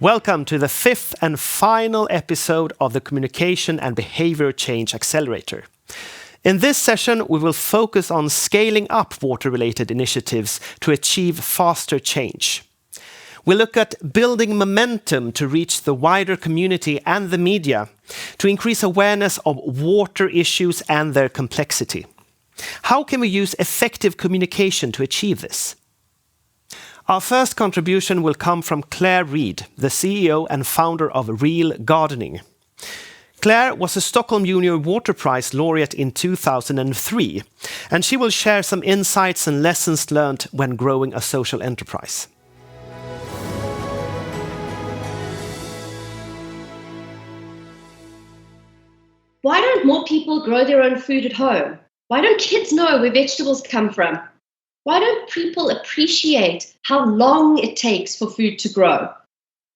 Welcome to the fifth and final episode of the Communication and Behavior Change Accelerator. In this session, we will focus on scaling up water-related initiatives to achieve faster change. We'll look at building momentum to reach the wider community and the media, to increase awareness of water issues and their complexity. How can we use effective communication to achieve this? Our first contribution will come from Claire Reid, the CEO and founder of Real Gardening. Claire was a Stockholm Junior Water Prize laureate in 2003, and she will share some insights and lessons learned when growing a social enterprise. Why don't more people grow their own food at home? Why don't kids know where vegetables come from? Why don't people appreciate how long it takes for food to grow?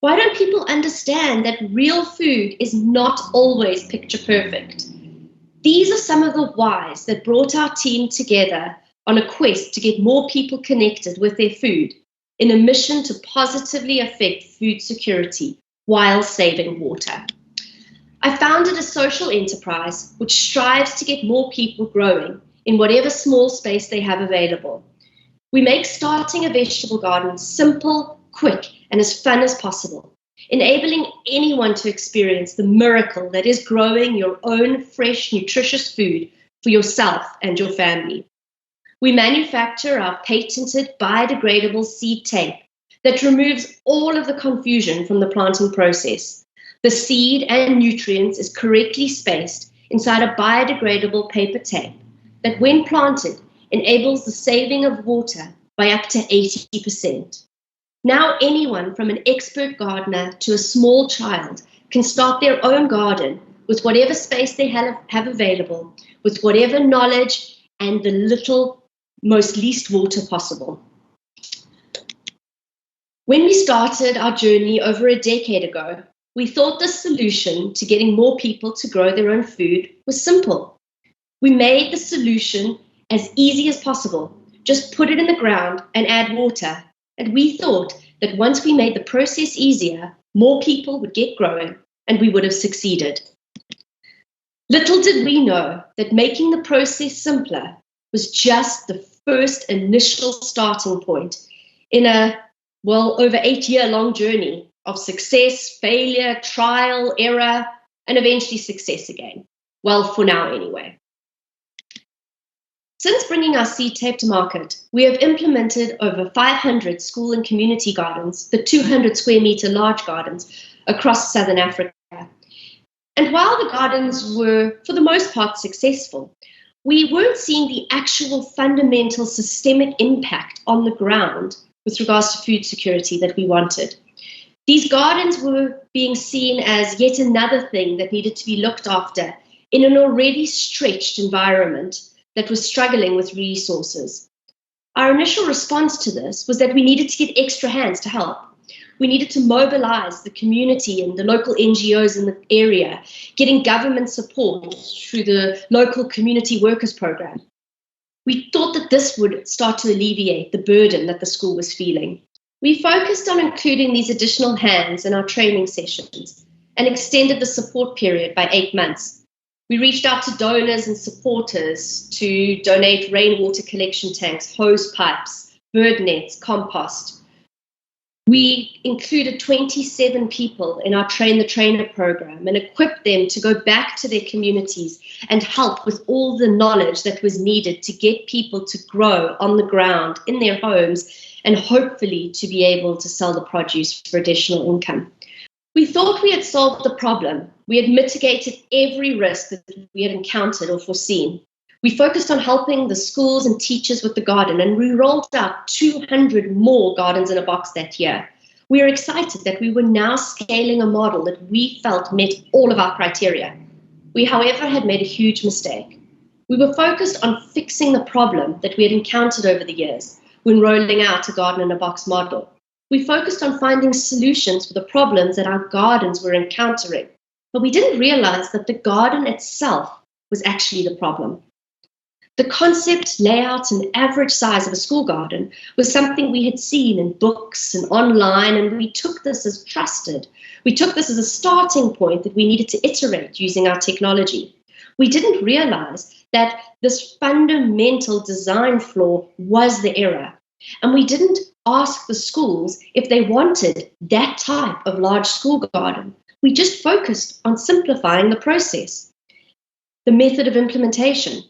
Why don't people understand that real food is not always picture perfect? These are some of the whys that brought our team together on a quest to get more people connected with their food in a mission to positively affect food security while saving water. I founded a social enterprise which strives to get more people growing in whatever small space they have available. We make starting a vegetable garden simple, quick, and as fun as possible, enabling anyone to experience the miracle that is growing your own fresh, nutritious food for yourself and your family. We manufacture our patented biodegradable seed tape that removes all of the confusion from the planting process. The seed and nutrients is correctly spaced inside a biodegradable paper tape that, when planted, enables the saving of water by up to 80%. Now anyone from an expert gardener to a small child can start their own garden with whatever space they have available, with whatever knowledge and the most least water possible. When we started our journey over a decade ago, we thought the solution to getting more people to grow their own food was simple. We made the solution as easy as possible. Just put it in the ground and add water. And we thought that once we made the process easier, more people would get growing and we would have succeeded. Little did we know that making the process simpler was just the first initial starting point in a, over 8-year-long journey of success, failure, trial, error, and eventually success again. Well, for now anyway. Since bringing our seed tape to market, we have implemented over 500 school and community gardens, the 200 square meter large gardens across Southern Africa. And while the gardens were, for the most part, successful, we weren't seeing the actual fundamental systemic impact on the ground with regards to food security that we wanted. These gardens were being seen as yet another thing that needed to be looked after in an already stretched environment that was struggling with resources. Our initial response to this was that we needed to get extra hands to help. We needed to mobilize the community and the local NGOs in the area, getting government support through the local community workers program. We thought that this would start to alleviate the burden that the school was feeling. We focused on including these additional hands in our training sessions and extended the support period by 8 months. We reached out to donors and supporters to donate rainwater collection tanks, hose pipes, bird nets, compost. We included 27 people in our Train the Trainer program and equipped them to go back to their communities and help with all the knowledge that was needed to get people to grow on the ground in their homes and hopefully to be able to sell the produce for additional income. We thought we had solved the problem. We had mitigated every risk that we had encountered or foreseen. We focused on helping the schools and teachers with the garden, and we rolled out 200 more gardens in a box that year. We were excited that we were now scaling a model that we felt met all of our criteria. We, however, had made a huge mistake. We were focused on fixing the problem that we had encountered over the years when rolling out a garden in a box model. We focused on finding solutions for the problems that our gardens were encountering, but we didn't realize that the garden itself was actually the problem. The concept, layout, and average size of a school garden was something we had seen in books and online, and we took this as trusted. We took this as a starting point that we needed to iterate using our technology. We didn't realize that this fundamental design flaw was the error. And we didn't ask the schools if they wanted that type of large school garden. We just focused on simplifying the process, the method of implementation.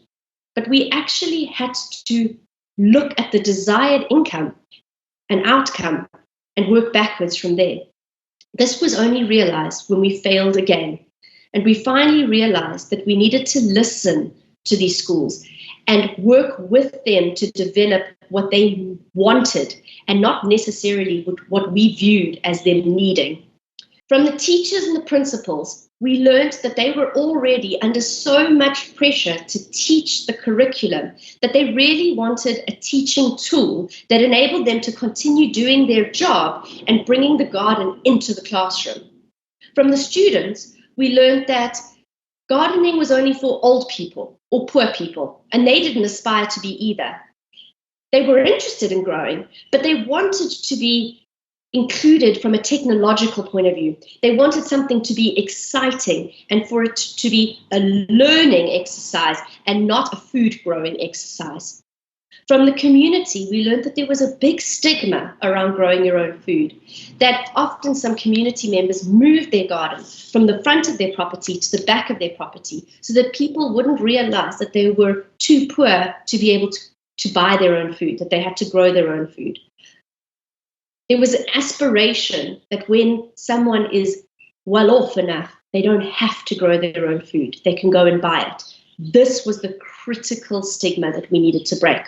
But we actually had to look at the desired income and outcome and work backwards from there. This was only realized when we failed again. And we finally realized that we needed to listen to these schools and work with them to develop what they wanted and not necessarily what we viewed as them needing. From the teachers and the principals, we learned that they were already under so much pressure to teach the curriculum that they really wanted a teaching tool that enabled them to continue doing their job and bringing the garden into the classroom. From the students, we learned that gardening was only for old people or poor people, and they didn't aspire to be either. They were interested in growing, but they wanted to be included from a technological point of view. They wanted something to be exciting and for it to be a learning exercise and not a food growing exercise. From the community, we learned that there was a big stigma around growing your own food, that often some community members moved their garden from the front of their property to the back of their property so that people wouldn't realize that they were too poor to be able to buy their own food, that they had to grow their own food. There was an aspiration that when someone is well off enough, they don't have to grow their own food. They can go and buy it. This was the critical stigma that we needed to break.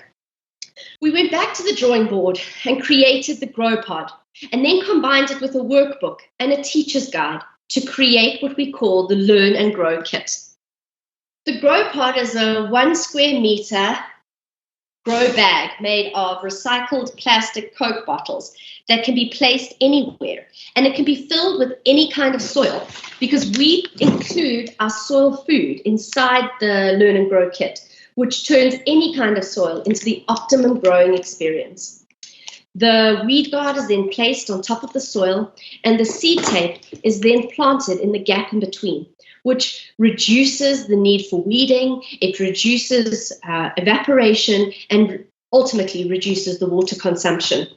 We went back to the drawing board and created the Grow Pod, and then combined it with a workbook and a teacher's guide to create what we call the Learn and Grow Kit. The Grow Pod is a 1 square meter grow bag made of recycled plastic Coke bottles that can be placed anywhere, and it can be filled with any kind of soil because we include our soil food inside the Learn and Grow Kit, which turns any kind of soil into the optimum growing experience. The weed guard is then placed on top of the soil, and the seed tape is then planted in the gap in between, which reduces the need for weeding, it reduces evaporation, and ultimately reduces the water consumption.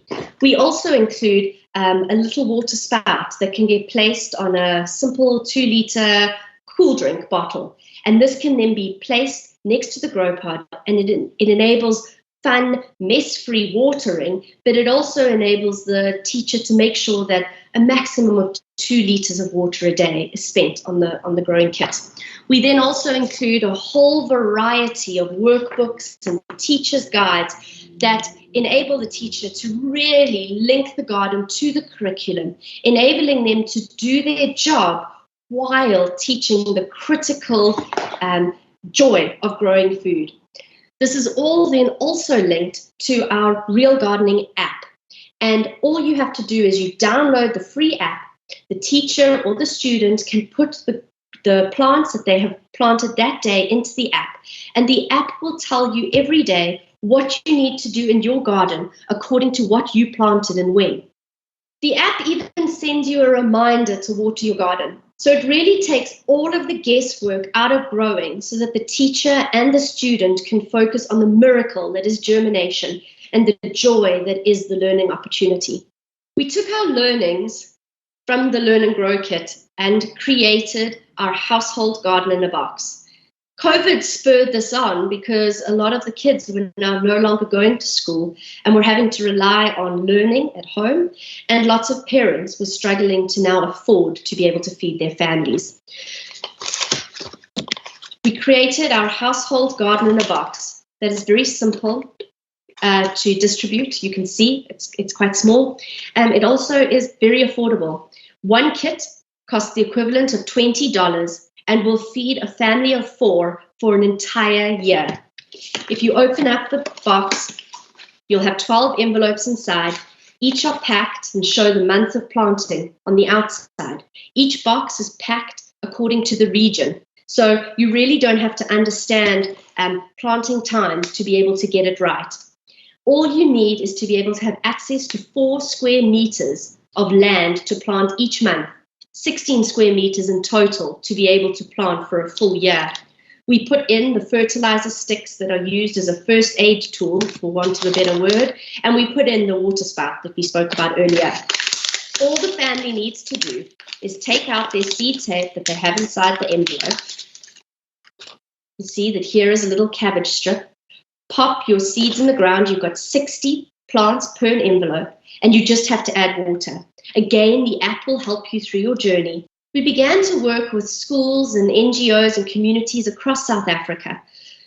We also include a little water spout that can get placed on a simple 2-liter cool drink bottle. And this can then be placed next to the Grow Pod, and it enables fun, mess-free watering, but it also enables the teacher to make sure that a maximum of 2 liters of water a day is spent on the growing kit. We then also include a whole variety of workbooks and teacher's guides that enable the teacher to really link the garden to the curriculum, enabling them to do their job while teaching the critical joy of growing food. This is all then also linked to our Real Gardening app. And all you have to do is you download the free app. The teacher or the student can put the plants that they have planted that day into the app. And the app will tell you every day what you need to do in your garden according to what you planted and when. The app even sends you a reminder to water your garden. So it really takes all of the guesswork out of growing so that the teacher and the student can focus on the miracle that is germination and the joy that is the learning opportunity. We took our learnings from the Learn and Grow Kit and created our household garden in a box. COVID spurred this on because a lot of the kids were now no longer going to school and were having to rely on learning at home, and lots of parents were struggling to now afford to be able to feed their families. We created our household garden in a box that is very simple to distribute. You can see it's quite small. It also is very affordable. One kit costs the equivalent of $20 and will feed a family of 4 for an entire year. If you open up the box, you'll have 12 envelopes inside. Each are packed and show the month of planting on the outside. Each box is packed according to the region. So you really don't have to understand planting time to be able to get it right. All you need is to be able to have access to 4 square meters of land to plant each month, 16 square meters in total to be able to plant for a full year. We put in the fertilizer sticks that are used as a first aid tool, for want of a better word, and we put in the water spout that we spoke about earlier. All the family needs to do is take out their seed tape that they have inside the envelope. You see that here is a little cabbage strip. Pop your seeds in the ground. You've got 60 plants per envelope, and you just have to add water. Again, the app will help you through your journey. We began to work with schools and NGOs and communities across South Africa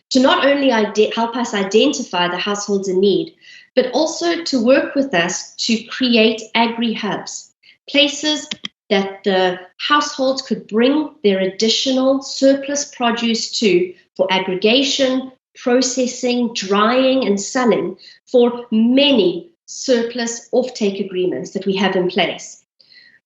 to not only help us identify the households in need, but also to work with us to create agri-hubs, places that the households could bring their additional surplus produce to for aggregation, processing, drying, and selling for many surplus offtake agreements that we have in place.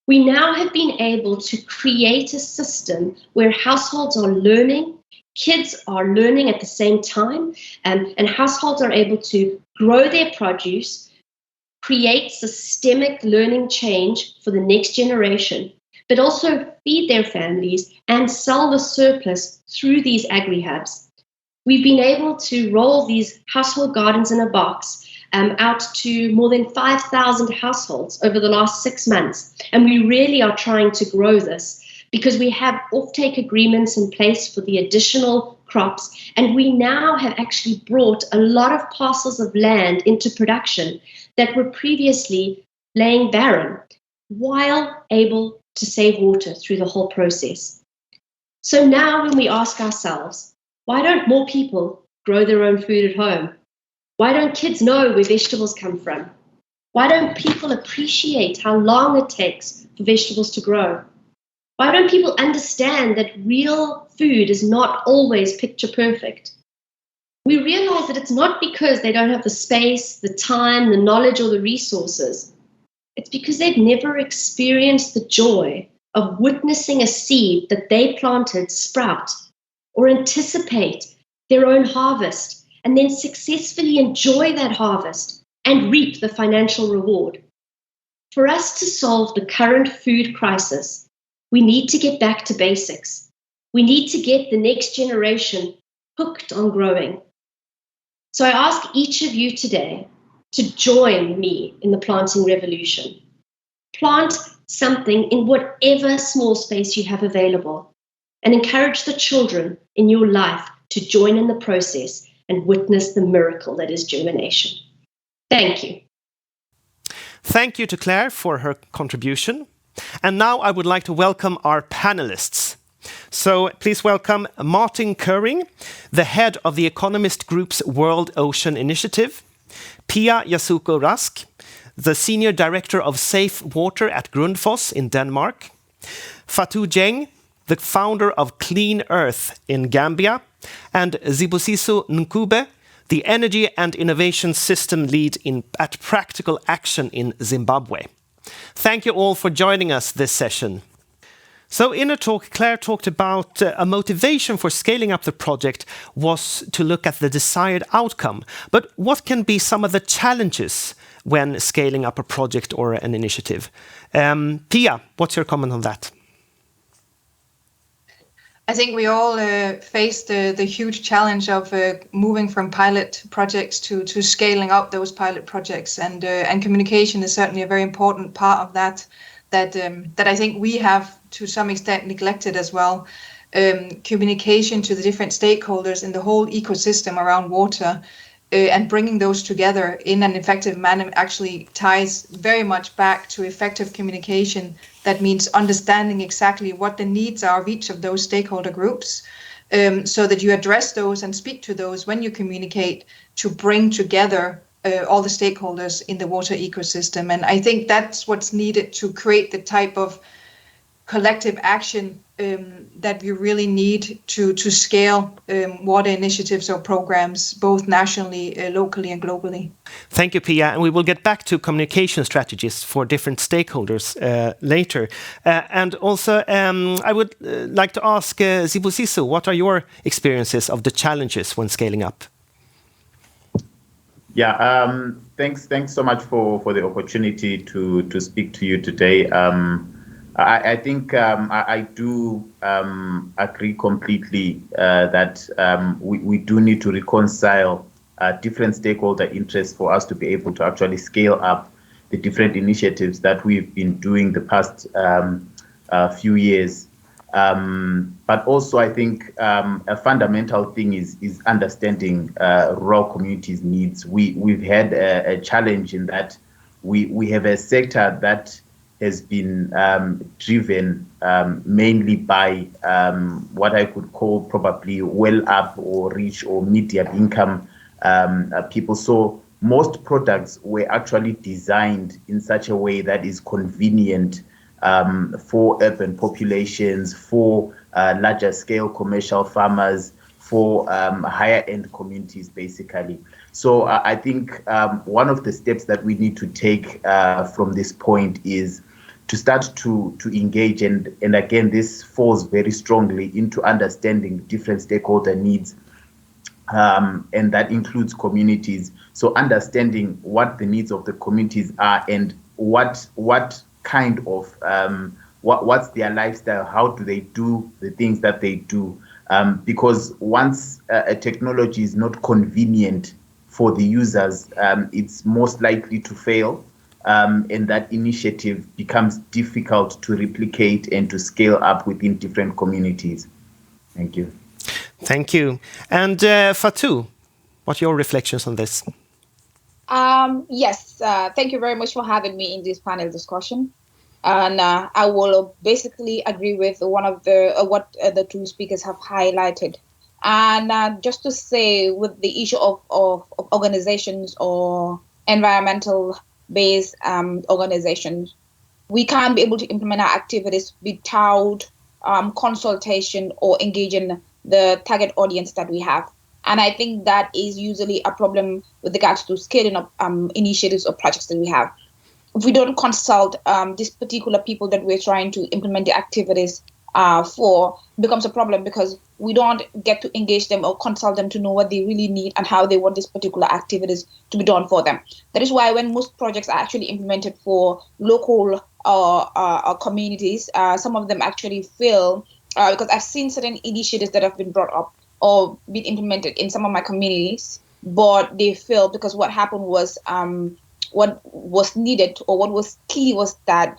We now have been able to create a system where households are learning, kids are learning at the same time, and households are able to grow their produce, create systemic learning change for the next generation, but also feed their families and sell the surplus through these agri-hubs. We've been able to roll these household gardens in a box out to more than 5,000 households over the last 6 months. And we really are trying to grow this because we have offtake agreements in place for the additional crops. And we now have actually brought a lot of parcels of land into production that were previously laying barren while able to save water through the whole process. So now when we ask ourselves, why don't more people grow their own food at home? Why don't kids know where vegetables come from? Why don't people appreciate how long it takes for vegetables to grow? Why don't people understand that real food is not always picture perfect? We realize that it's not because they don't have the space, the time, the knowledge, or the resources. It's because they've never experienced the joy of witnessing a seed that they planted sprout or anticipate their own harvest and then successfully enjoy that harvest and reap the financial reward. For us to solve the current food crisis, we need to get back to basics. We need to get the next generation hooked on growing. So I ask each of you today to join me in the planting revolution. Plant something in whatever small space you have available and encourage the children in your life to join in the process and witness the miracle that is germination. Thank you. Thank you to Claire for her contribution. And now I would like to welcome our panelists. So please welcome Martin Köring, the head of the Economist Group's World Ocean Initiative, Pia Yasuko Rask, the Senior Director of Safe Water at Grundfos in Denmark, Fatou Dieng, the founder of Clean Earth in Gambia, and Zibusiso Nkube, the Energy and Innovation System Lead at Practical Action in Zimbabwe. Thank you all for joining us this session. So in a talk, Claire talked about a motivation for scaling up the project was to look at the desired outcome. But what can be some of the challenges when scaling up a project or an initiative? Pia, what's your comment on that? I think we all face the huge challenge of moving from pilot projects to scaling up those pilot projects, and communication is certainly a very important part of that I think we have to some extent neglected as well. Communication to the different stakeholders in the whole ecosystem around water and bringing those together in an effective manner actually ties very much back to effective communication. That means understanding exactly what the needs are of each of those stakeholder groups, so that you address those and speak to those when you communicate to bring together all the stakeholders in the water ecosystem. And I think that's what's needed to create the type of collective action that we really need to scale water initiatives or programs, both nationally, locally, and globally. Thank you, Pia. And we will get back to communication strategies for different stakeholders later. And also, I would like to ask Sibusiso, what are your experiences of the challenges when scaling up? Yeah, thanks so much for the opportunity to speak to you today. I think I do agree completely that we do need to reconcile different stakeholder interests for us to be able to actually scale up the different initiatives that we've been doing the past few years. But also, I think a fundamental thing is understanding rural communities' needs. We've had a challenge in that we have a sector that has been driven mainly by what I could call probably well-up or rich or medium income people. So most products were actually designed in such a way that is convenient for urban populations, for larger scale commercial farmers, for higher end communities, basically. So I think one of the steps that we need to take from this point is to start to engage, and again, this falls very strongly into understanding different stakeholder needs, and that includes communities. So understanding what the needs of the communities are and what kind of what's their lifestyle, how do they do the things that they do, because once a technology is not convenient for the users, it's most likely to fail, and that initiative becomes difficult to replicate and to scale up within different communities. Thank you. Thank you. And Fatou, what are your reflections on this? Yes, thank you very much for having me in this panel discussion. And I will basically agree with one of what the two speakers have highlighted. And just to say, with the issue of organizations or environmental-based organizations, we can't be able to implement our activities without consultation or engaging the target audience that we have. And I think that is usually a problem with regards to scaling up initiatives or projects that we have. If we don't consult these particular people that we're trying to implement the activities for, becomes a problem, because we don't get to engage them or consult them to know what they really need and how they want these particular activities to be done for them. That is why when most projects are actually implemented for local communities, some of them actually fail, because I've seen certain initiatives that have been brought up or been implemented in some of my communities, but they failed because what happened was what was needed or what was key was that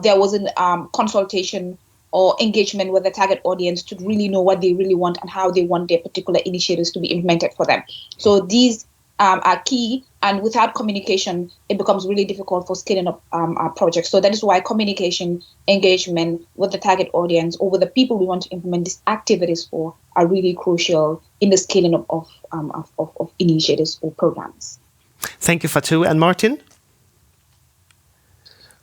there wasn't consultation or engagement with the target audience to really know what they really want and how they want their particular initiatives to be implemented for them. So these are key, and without communication, it becomes really difficult for scaling up our projects. So that is why communication, engagement with the target audience or with the people we want to implement these activities for are really crucial in the scaling up of initiatives or programs. Thank you, Fatou. And Martin?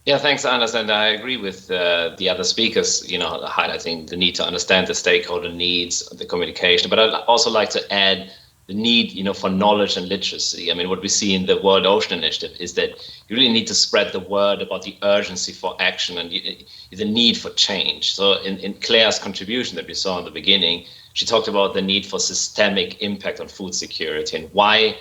Yeah, thanks, Anders. And I agree with the other speakers, highlighting the need to understand the stakeholder needs, the communication. But I'd also like to add the need, for knowledge and literacy. I mean, what we see in the World Ocean Initiative is that you really need to spread the word about the urgency for action and the need for change. So in Claire's contribution that we saw in the beginning, she talked about the need for systemic impact on food security and why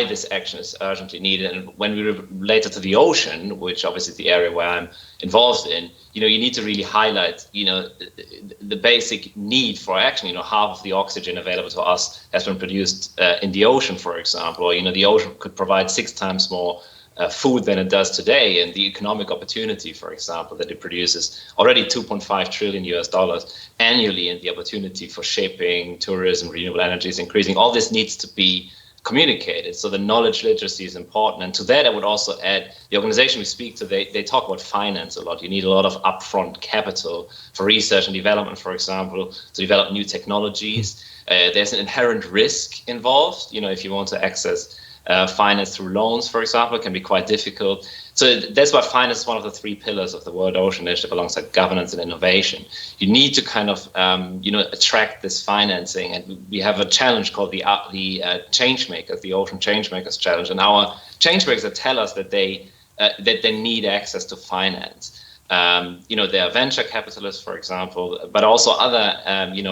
this action is urgently needed. And when we relate it to the ocean, which obviously is the area where I'm involved in, you need to really highlight, the basic need for action. Half of the oxygen available to us has been produced in the ocean, for example, or, the ocean could provide 6 times more food than it does today. And the economic opportunity, for example, that it produces already $2.5 trillion annually, and the opportunity for shaping tourism, renewable energy is increasing. All this needs to be communicated. So the knowledge literacy is important. And to that, I would also add the organization we speak to, they talk about finance a lot. You need a lot of upfront capital for research and development, for example, to develop new technologies. There's an inherent risk involved, if you want to access finance through loans, for example, can be quite difficult. So that's why finance is one of the three pillars of the World Ocean Initiative, alongside governance and innovation. You need to kind of, attract this financing, and we have a challenge called the Changemakers, the Ocean Changemakers Challenge, and our changemakers that tell us that they need access to finance. There are venture capitalists, for example, but also other,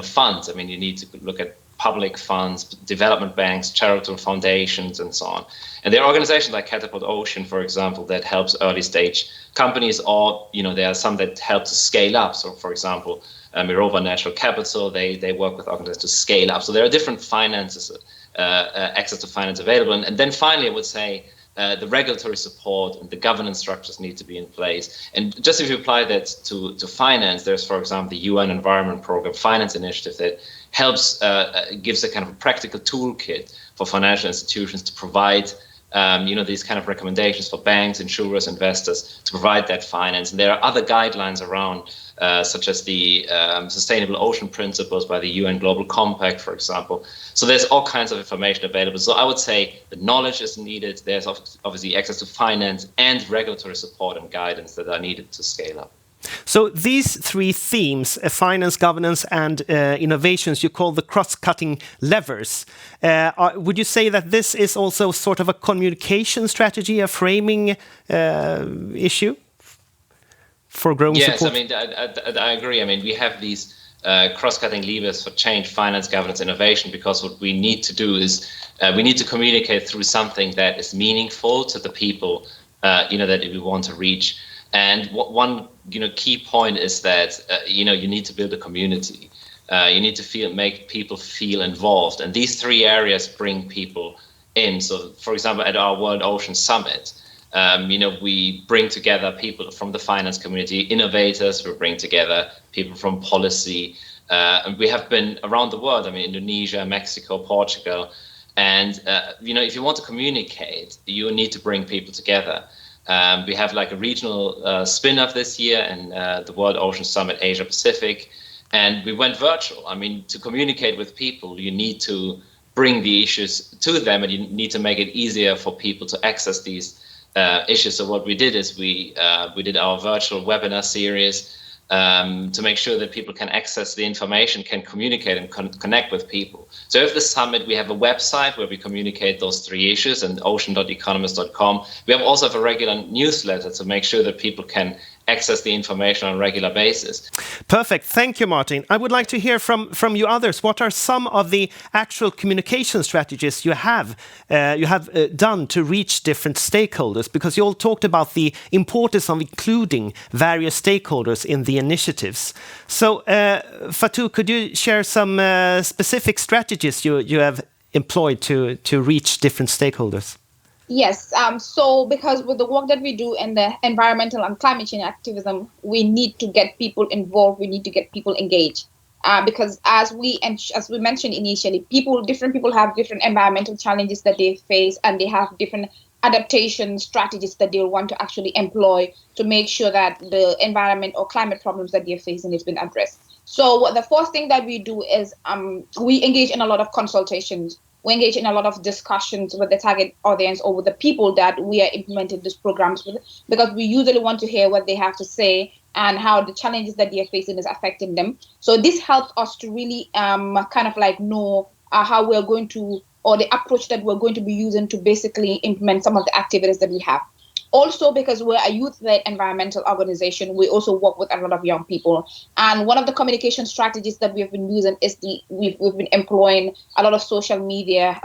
funds. I mean, you need to look at public funds, development banks, charitable foundations, and so on. And there are organizations like Catapult Ocean, for example, that helps early stage companies, or, there are some that help to scale up. So, for example, Mirova Natural Capital, they work with organizations to scale up. So there are different finances, access to finance available. And then finally, I would say, the regulatory support and the governance structures need to be in place. And just if you apply that to finance, there's, for example, the UN Environment Programme Finance Initiative that helps, gives a kind of a practical toolkit for financial institutions to provide, these kind of recommendations for banks, insurers, investors to provide that finance. And there are other guidelines around, such as the Sustainable Ocean Principles by the UN Global Compact, for example. So there's all kinds of information available. So I would say the knowledge is needed. There's obviously access to finance and regulatory support and guidance that are needed to scale up. So these three themes, finance, governance, and innovations, you call the cross-cutting levers. Would you say that this is also sort of a communication strategy, a framing issue for growing support? Yes, I mean, I agree. I mean, we have these cross-cutting levers for change, finance, governance, innovation, because what we need to do is we need to communicate through something that is meaningful to the people, that we want to reach. And one key point is that you need to build a community. You need to make people feel involved, and these three areas bring people in. So, for example, at our World Ocean Summit, we bring together people from the finance community, innovators. We bring together people from policy, and we have been around the world. I mean, Indonesia, Mexico, Portugal, and if you want to communicate, you need to bring people together. We have like a regional spin-off this year, and the World Ocean Summit Asia Pacific, and we went virtual. I mean, to communicate with people, you need to bring the issues to them, and you need to make it easier for people to access these issues. So what we did is we did our virtual webinar series to make sure that people can access the information, can communicate and connect with people. So at the summit, we have a website where we communicate those three issues, and ocean.economist.com. We have also have a regular newsletter to make sure that people can access the information on a regular basis. Perfect. Thank you, Martin. I would like to hear from you others. What are some of the actual communication strategies you have done to reach different stakeholders? Because you all talked about the importance of including various stakeholders in the initiatives. So, Fatou, could you share some specific strategies you have employed to reach different stakeholders? Yes. So because with the work that we do in the environmental and climate change activism, we need to get people involved. We need to get people engaged. Because as we mentioned initially, different people have different environmental challenges that they face, and they have different adaptation strategies that they'll want to actually employ to make sure that the environment or climate problems that they're facing has been addressed. So the first thing that we do is we engage in a lot of consultations. We engage in a lot of discussions with the target audience or with the people that we are implementing these programs with, because we usually want to hear what they have to say and how the challenges that they are facing is affecting them. So this helps us to really kind of like know how we're going to, or the approach that we're going to be using to basically implement some of the activities that we have. Also, because we're a youth-led environmental organization, we also work with a lot of young people. And one of the communication strategies that we've been using is we've been employing a lot of social media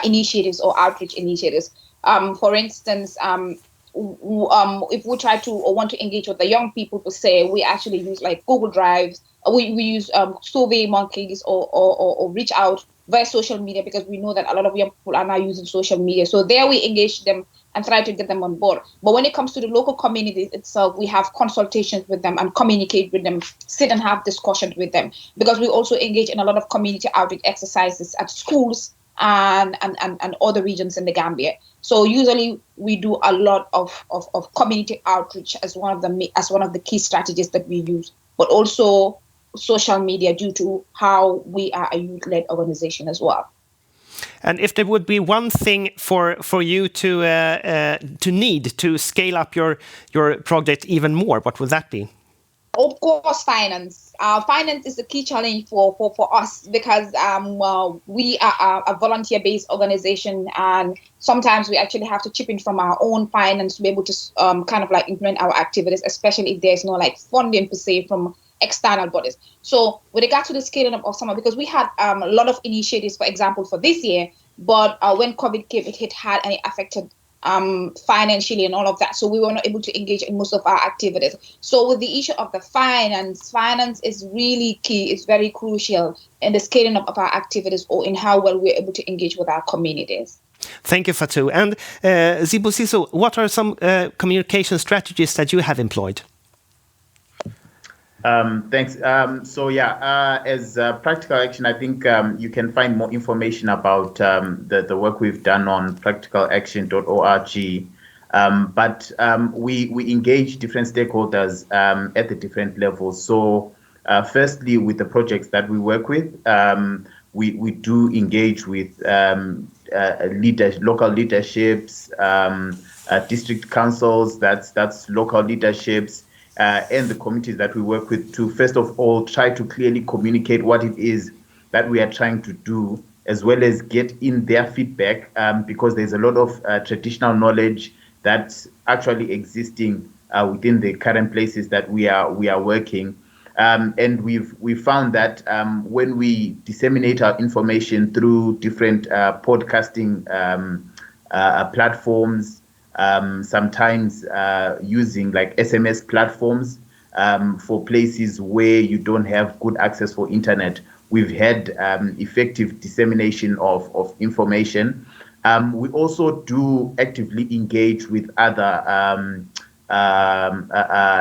initiatives or outreach initiatives. For instance, if we try to or want to engage with the young people to say, we actually use like Google Drives, we use Survey Monkeys or reach out via social media, because we know that a lot of young people are now using social media. So there we engage them and try to get them on board. But when it comes to the local community itself, we have consultations with them and communicate with them, sit and have discussions with them, because we also engage in a lot of community outreach exercises at schools and other regions in the Gambia. So usually we do a lot of community outreach as one of the key strategies that we use, but also social media, due to how we are a youth-led organization as well. And if there would be one thing for you to need to scale up your project even more, what would that be? Of course, finance. Finance is the key challenge for us because we are a volunteer-based organization, and sometimes we actually have to chip in from our own finance to be able to kind of like implement our activities, especially if there's no like funding per se from external bodies. So with regard to the scaling up of summer, because we had a lot of initiatives, for example, for this year, but when COVID came, it hit hard and it affected financially and all of that. So we were not able to engage in most of our activities. So with the issue of the finance is really key. It's very crucial in the scaling up of our activities or in how well we're able to engage with our communities. Thank you, Fatou. And Sibusiso, what are some communication strategies that you have employed? Thanks. As practical action, I think you can find more information about the work we've done on practicalaction.org. But we engage different stakeholders at the different levels. So firstly, with the projects that we work with, we do engage with local leaderships, district councils, that's local leaderships, and the committees that we work with to, first of all, try to clearly communicate what it is that we are trying to do, as well as get in their feedback, because there's a lot of traditional knowledge that's actually existing within the current places that we are working. And we've found that when we disseminate our information through different podcasting platforms, sometimes using like SMS platforms for places where you don't have good access for internet, we've had effective dissemination of information. We also do actively engage with other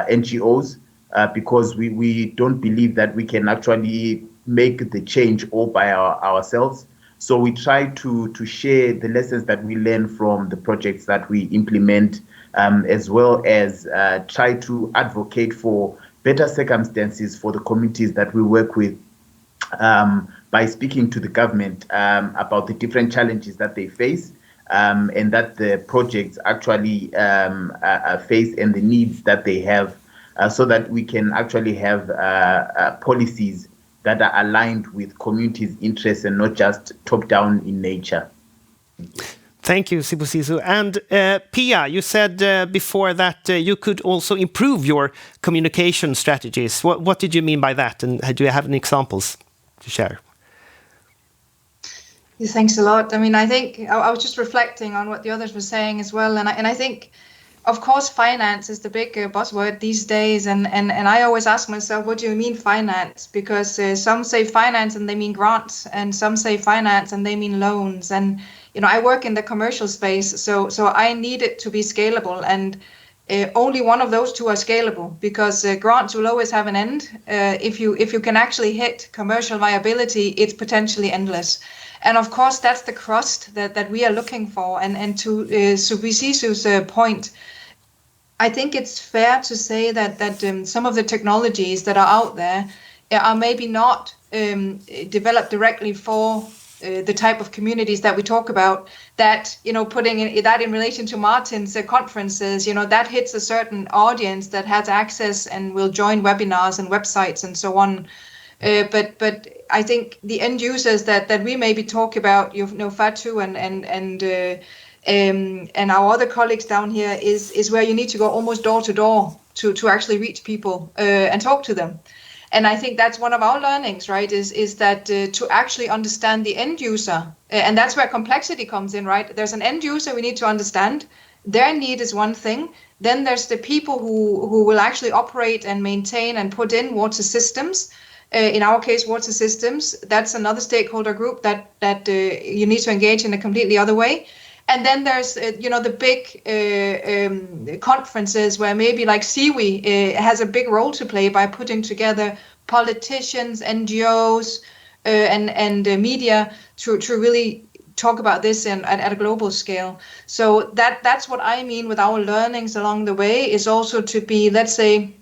NGOs because we don't believe that we can actually make the change all by ourselves. So we try to share the lessons that we learn from the projects that we implement, as well as try to advocate for better circumstances for the communities that we work with, by speaking to the government about the different challenges that they face, and that the projects actually face, and the needs that they have, so that we can actually have policies that are aligned with communities' interests and not just top-down in nature. Thank you, Sibusiso. And Pia, you said before that you could also improve your communication strategies. What did you mean by that? And do you have any examples to share? Yeah, thanks a lot. I mean, I think I was just reflecting on what the others were saying as well. And I think, of course, finance is the big buzzword these days. And I always ask myself, what do you mean finance? Because some say finance and they mean grants, and some say finance and they mean loans. And, you know, I work in the commercial space, so I need it to be scalable. And only one of those two are scalable, because grants will always have an end. If you can actually hit commercial viability, it's potentially endless. And of course, that's the crust that we are looking for. And to Subisisu's point, I think it's fair to say that some of the technologies that are out there are maybe not developed directly for the type of communities that we talk about. That, you know, putting that in relation to Martin's conferences, you know, that hits a certain audience that has access and will join webinars and websites and so on. But I think the end users that we maybe talk about, you know, Fatou and our other colleagues down here, is where you need to go almost door to door to actually reach people and talk to them. And I think that's one of our learnings, right, is that to actually understand the end user, and that's where complexity comes in, right? There's an end user we need to understand. Their need is one thing. Then there's the people who will actually operate and maintain and put in water systems. In our case, water systems, that's another stakeholder group that you need to engage in a completely other way. And then there's, you know, the big conferences where maybe like SIWI has a big role to play by putting together politicians, NGOs, and media to really talk about this at a global scale. So that's what I mean with our learnings along the way, is also to be, let's say,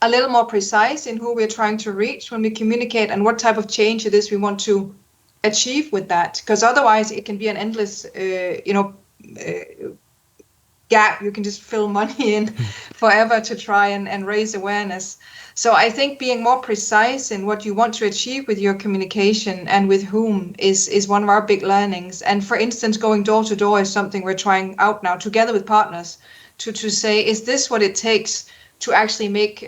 a little more precise in who we're trying to reach when we communicate and what type of change it is we want to achieve with that, because otherwise it can be an endless, gap you can just fill money in forever to try and raise awareness. So I think being more precise in what you want to achieve with your communication and with whom is one of our big learnings. And for instance, going door to door is something we're trying out now together with partners to say, is this what it takes to actually make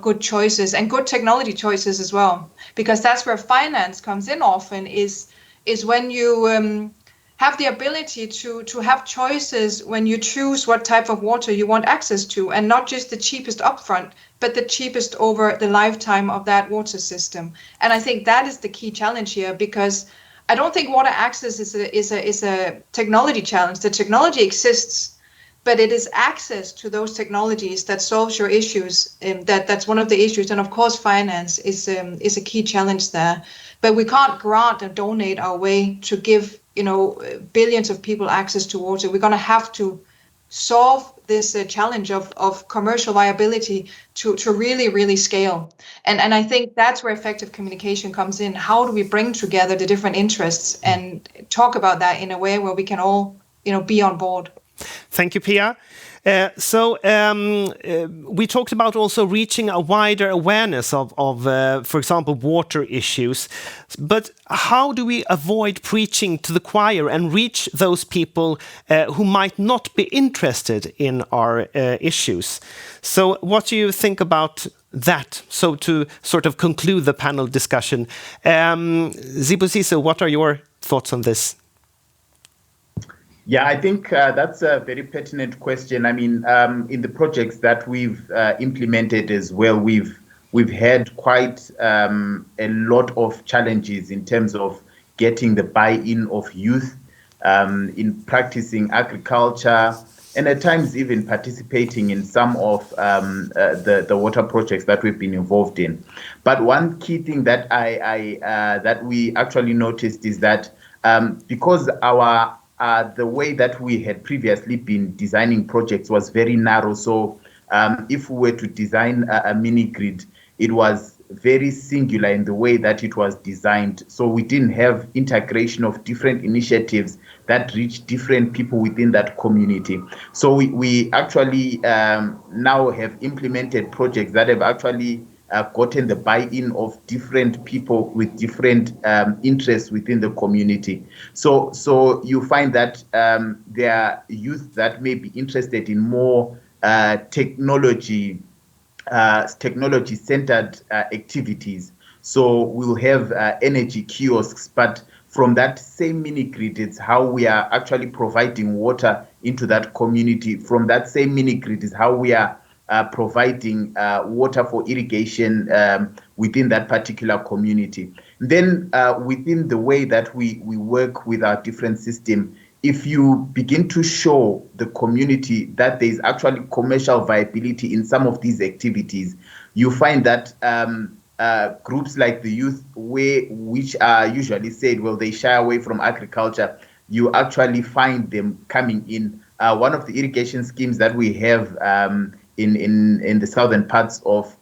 good choices and good technology choices as well? Because that's where finance comes in often, is when you have the ability to have choices when you choose what type of water you want access to, and not just the cheapest upfront, but the cheapest over the lifetime of that water system. And I think that is the key challenge here, because I don't think water access is a technology challenge. The technology exists, but it is access to those technologies that solves your issues. That's one of the issues, and of course, finance is a key challenge there. But we can't grant and donate our way to give billions of people access to water. We're going to have to solve this challenge of commercial viability to really, really scale. And I think that's where effective communication comes in. How do we bring together the different interests and talk about that in a way where we can all be on board? Thank you, Pia. We talked about also reaching a wider awareness of for example, water issues. But how do we avoid preaching to the choir and reach those people who might not be interested in our issues? So what do you think about that? So to sort of conclude the panel discussion, Zibusiso, what are your thoughts on this? Yeah, I think that's a very pertinent question. I mean, in the projects that we've implemented as well, we've had quite a lot of challenges in terms of getting the buy-in of youth in practicing agriculture, and at times even participating in some of the water projects that we've been involved in. But one key thing that that we actually noticed is that because the way that we had previously been designing projects was very narrow. So if we were to design a mini grid, it was very singular in the way that it was designed. So we didn't have integration of different initiatives that reach different people within that community. So we actually now have implemented projects that have actually gotten the buy-in of different people with different interests within the community. So you find that there are youth that may be interested in more technology-centered activities. So we'll have energy kiosks, but from that same mini grid, it's how we are actually providing water into that community. From that same mini grid is how we are providing water for irrigation within that particular community. Then within the way that we work with our different systems, if you begin to show the community that there is actually commercial viability in some of these activities, you find that groups like the youth, which are usually said, well, they shy away from agriculture, you actually find them coming in. One of the irrigation schemes that we have in the southern parts of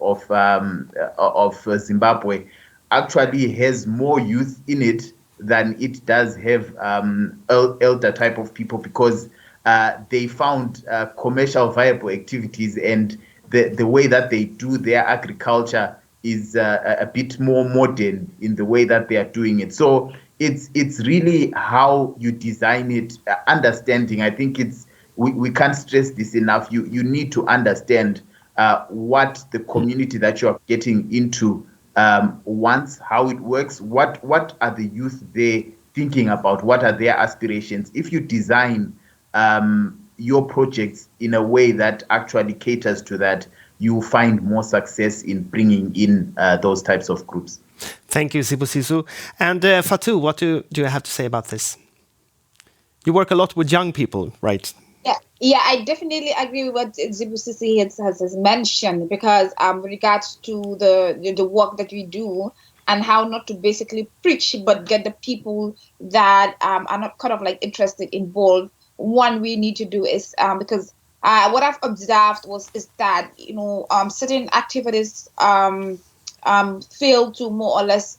Zimbabwe actually has more youth in it than it does have elder type of people, because they found commercial viable activities, and the way that they do their agriculture is a bit more modern in the way that they are doing it. So it's really how you design it, understanding. I think we can't stress this enough. You need to understand what the community that you are getting into wants, how it works, what are the youth there thinking about, what are their aspirations. If you design your projects in a way that actually caters to that, you will find more success in bringing in those types of groups. Thank you, Zibusiso. And Fatou, what do you have to say about this? You work a lot with young people, right? Yeah, I definitely agree with what Zibusiso has mentioned, because with regards to the work that we do and how not to basically preach, but get the people that are not kind of like interested involved. One we need to do is because what I've observed is that certain activities fail to more or less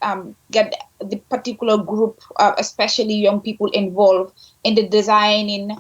get the particular group, especially young people, involved in the designing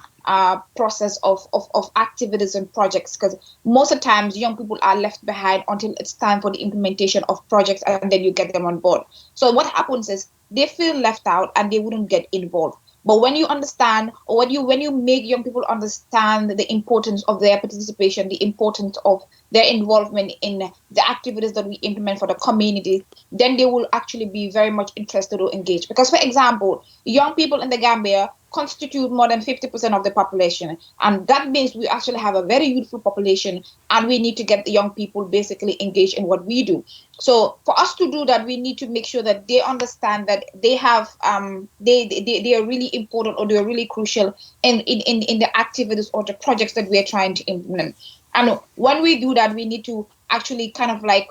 process of activities and projects, because most of the times young people are left behind until it's time for the implementation of projects, and then you get them on board. So what happens is they feel left out and they wouldn't get involved. But when you understand, or when you make young people understand the importance of their participation, the importance of their involvement in the activities that we implement for the community, then they will actually be very much interested or engaged. Because, for example, young people in the Gambia constitute more than 50% of the population. And that means we actually have a very youthful population, and we need to get the young people basically engaged in what we do. So for us to do that, we need to make sure that they understand that they have they are really important, or they are really crucial in the activities or the projects that we are trying to implement. And when we do that, we need to actually kind of like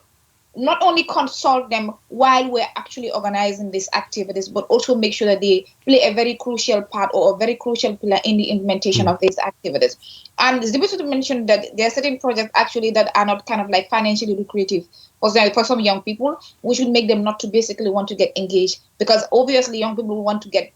not only consult them while we're actually organizing these activities, but also make sure that they play a very crucial part, or a very crucial pillar in the implementation of these activities. And it's difficult to mention that there are certain projects actually that are not kind of like financially lucrative for some young people, which would make them not to basically want to get engaged, because obviously young people want to get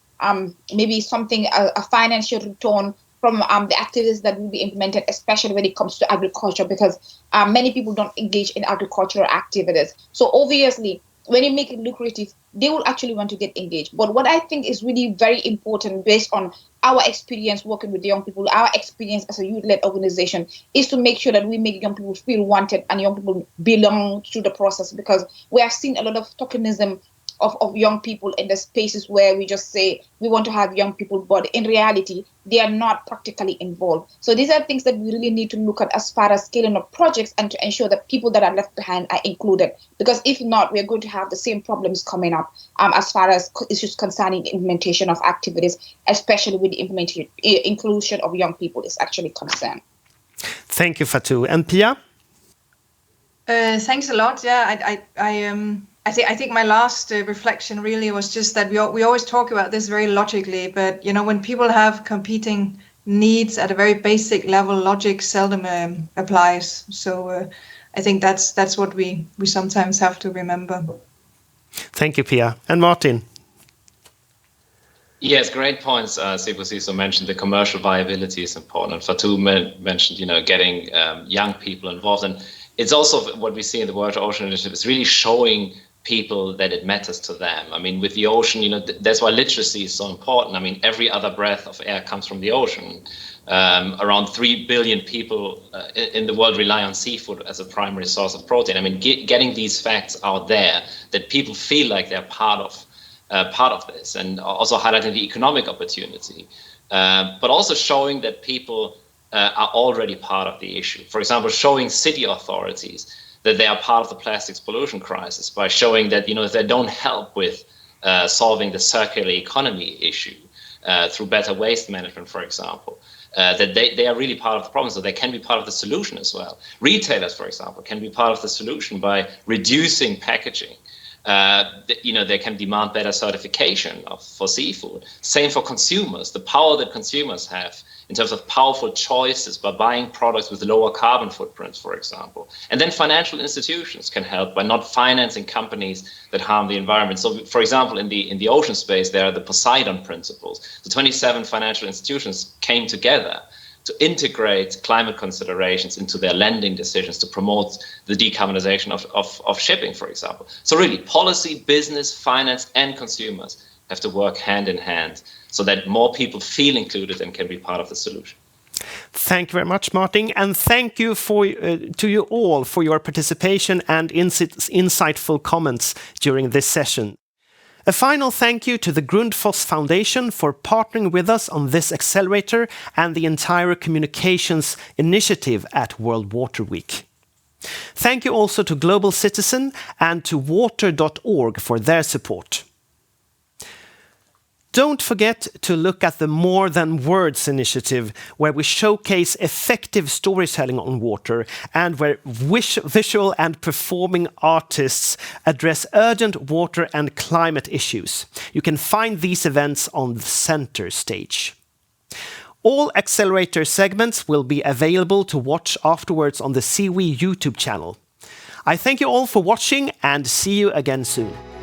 maybe something, a financial return from the activities that will be implemented, especially when it comes to agriculture, because many people don't engage in agricultural activities. So obviously, when you make it lucrative, they will actually want to get engaged. But what I think is really very important, based on our experience working with young people, our experience as a youth-led organization, is to make sure that we make young people feel wanted and young people belong to the process, because we have seen a lot of tokenism of young people in the spaces where we just say we want to have young people, but in reality, they are not practically involved. So these are things that we really need to look at as far as scaling up projects, and to ensure that people that are left behind are included. Because if not, we're going to have the same problems coming up as far as issues concerning the implementation of activities, especially with the inclusion of young people is actually concerned. Thank you, Fatou. And Pia? Thanks a lot. Yeah, I think my last reflection really was just that we always talk about this very logically, but when people have competing needs at a very basic level, logic seldom applies. So I think that's what we sometimes have to remember. Thank you, Pia. And Martin? Yes, great points. Sibusiso mentioned the commercial viability is important. Fatou mentioned, getting young people involved, and it's also what we see in the World Ocean Initiative is really showing people that it matters to them. I mean, with the ocean, that's why literacy is so important. I mean, every other breath of air comes from the ocean. Around 3 billion people in the world rely on seafood as a primary source of protein. I mean, getting these facts out there, that people feel like they're part of this, and also highlighting the economic opportunity, but also showing that people are already part of the issue. For example, showing city authorities that they are part of the plastics pollution crisis by showing that, if they don't help with solving the circular economy issue through better waste management, for example, that they are really part of the problem, so they can be part of the solution as well. Retailers, for example, can be part of the solution by reducing packaging. They can demand better certification for seafood. Same for consumers, the power that consumers have in terms of powerful choices by buying products with lower carbon footprints, for example. And then financial institutions can help by not financing companies that harm the environment. So, for example, in the ocean space, there are the Poseidon principles. The 27 financial institutions came together to integrate climate considerations into their lending decisions to promote the decarbonization of shipping, for example. So really, policy, business, finance, and consumers have to work hand in hand so that more people feel included and can be part of the solution. Thank you very much, Martin, and thank you to you all for your participation and insightful comments during this session. A final thank you to the Grundfos Foundation for partnering with us on this accelerator and the entire communications initiative at World Water Week. Thank you also to Global Citizen and to water.org for their support. Don't forget to look at the More Than Words initiative, where we showcase effective storytelling on water and where visual and performing artists address urgent water and climate issues. You can find these events on the center stage. All Accelerator segments will be available to watch afterwards on the CWE YouTube channel. I thank you all for watching and see you again soon.